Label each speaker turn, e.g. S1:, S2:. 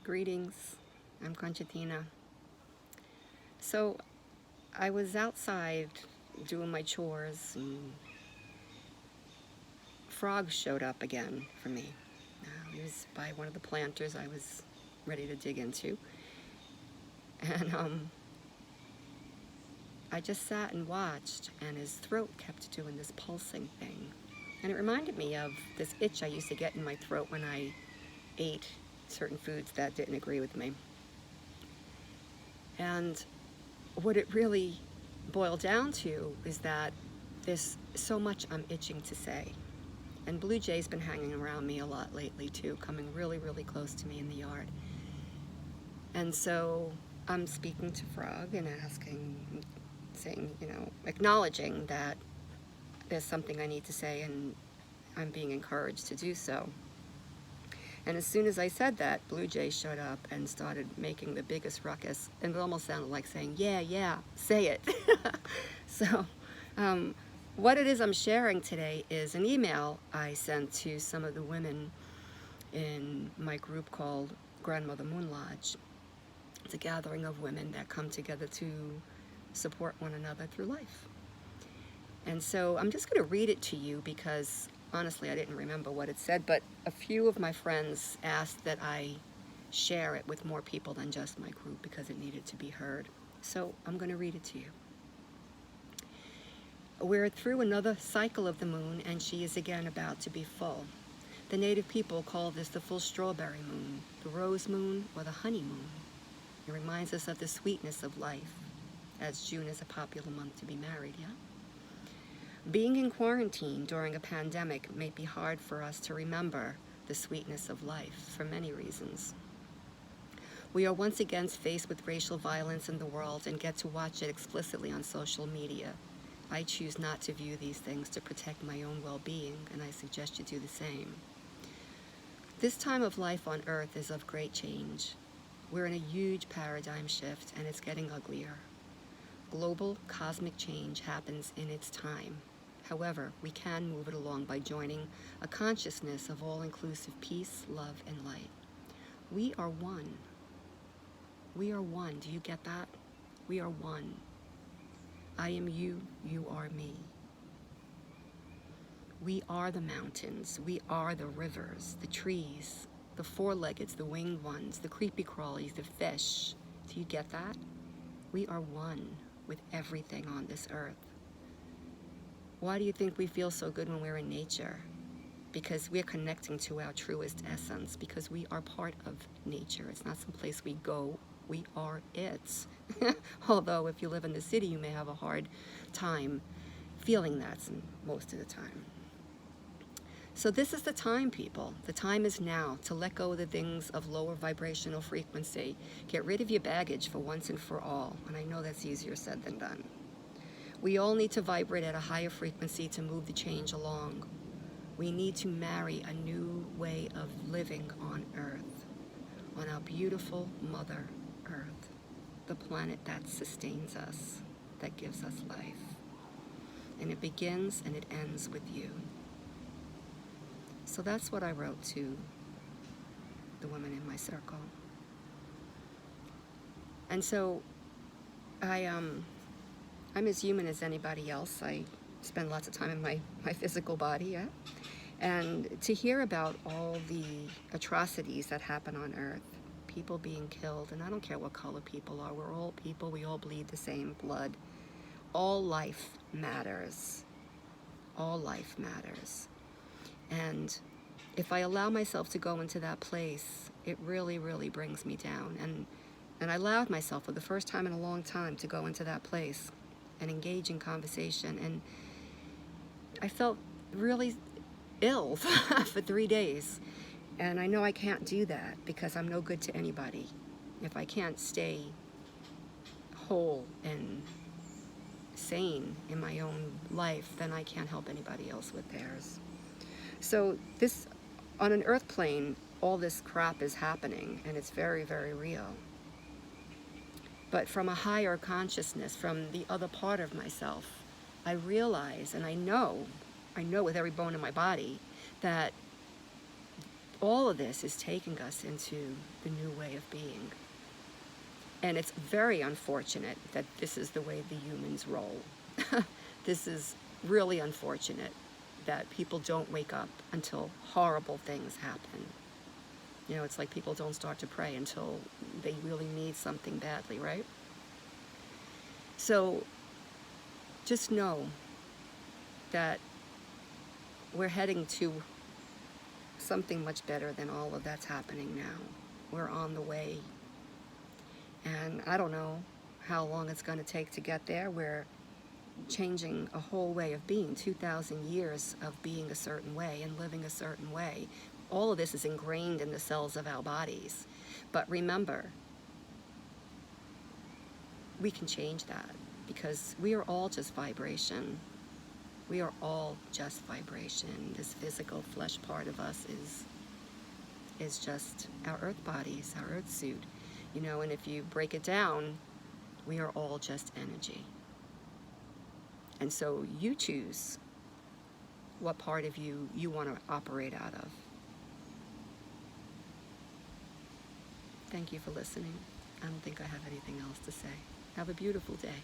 S1: Greetings, I'm Conchatina. So I was outside doing my chores and Frog showed up again for me. He was by one of the planters I was ready to dig into. And I just sat and watched, and his throat kept doing this pulsing thing. And it reminded me of this itch I used to get in my throat when I ate certain foods that didn't agree with me. And what it really boiled down to is that there's so much I'm itching to say. And Blue Jay's been hanging around me a lot lately too, coming really, really close to me in the yard. And so I'm speaking to Frog and asking, saying, acknowledging that there's something I need to say and I'm being encouraged to do so. And as soon as I said that, Blue Jay showed up and started making the biggest ruckus, and it almost sounded like saying, yeah, say it. So what it is I'm sharing today is an email I sent to some of the women in my group called Grandmother Moon Lodge. It's a gathering of women that come together to support one another through life. And so I'm just going to read it to you because honestly I didn't remember what it said, but a few of my friends asked that I share it with more people than just my group because it needed to be heard. So I'm going to read it to you. We're through another cycle of the moon, and she is again about to be full. The native people call this the full strawberry moon, the rose moon, or the honey moon. It reminds us of the sweetness of life, as June is a popular month to be married, yeah? Being in quarantine during a pandemic may be hard for us to remember the sweetness of life for many reasons. We are once again faced with racial violence in the world and get to watch it explicitly on social media. I choose not to view these things to protect my own well-being, and I suggest you do the same. This time of life on Earth is of great change. We're in a huge paradigm shift, and it's getting uglier. Global cosmic change happens in its time. However, we can move it along by joining a consciousness of all-inclusive peace, love, and light. We are one. We are one. Do you get that? We are one. I am you, you are me. We are the mountains. We are the rivers, the trees, the four-leggeds, the winged ones, the creepy crawlies, the fish. Do you get that? We are one with everything on this earth. Why do you think we feel so good when we're in nature? Because we're connecting to our truest essence, because we are part of nature. It's not some place we go, we are it. Although if you live in the city, you may have a hard time feeling that most of the time. So this is the time, people. The time is now to let go of the things of lower vibrational frequency. Get rid of your baggage for once and for all. And I know that's easier said than done. We all need to vibrate at a higher frequency to move the change along. We need to marry a new way of living on Earth, on our beautiful Mother Earth, the planet that sustains us, that gives us life. And it begins and it ends with you. So that's what I wrote to the women in my circle. And so I'm as human as anybody else. I spend lots of time in my physical body, yeah? And to hear about all the atrocities that happen on Earth, people being killed, and I don't care what color people are, we're all people, we all bleed the same blood. All life matters. All life matters. And if I allow myself to go into that place, it really, really brings me down. And I allowed myself for the first time in a long time to go into that place and engage in conversation. And I felt really ill for 3 days. And I know I can't do that because I'm no good to anybody. If I can't stay whole and sane in my own life, then I can't help anybody else with theirs. So this, on an earth plane, all this crap is happening, and it's very, very real. But from a higher consciousness, from the other part of myself, I realize, and I know with every bone in my body, that all of this is taking us into the new way of being. And it's very unfortunate that this is the way the humans roll. This is really unfortunate that people don't wake up until horrible things happen. You know, it's like people don't start to pray until they really need something badly, right? So just know that we're heading to something much better than all of that's happening now. We're on the way. And I don't know how long it's going to take to get there. We're changing a whole way of being, 2,000 years of being a certain way and living a certain way. All of this is ingrained in the cells of our bodies. But remember, we can change that because we are all just vibration. We are all just vibration. This physical flesh part of us is just our earth bodies, our earth suit. You know, and if you break it down, we are all just energy. And so you choose what part of you want to operate out of. Thank you for listening. I don't think I have anything else to say. Have a beautiful day.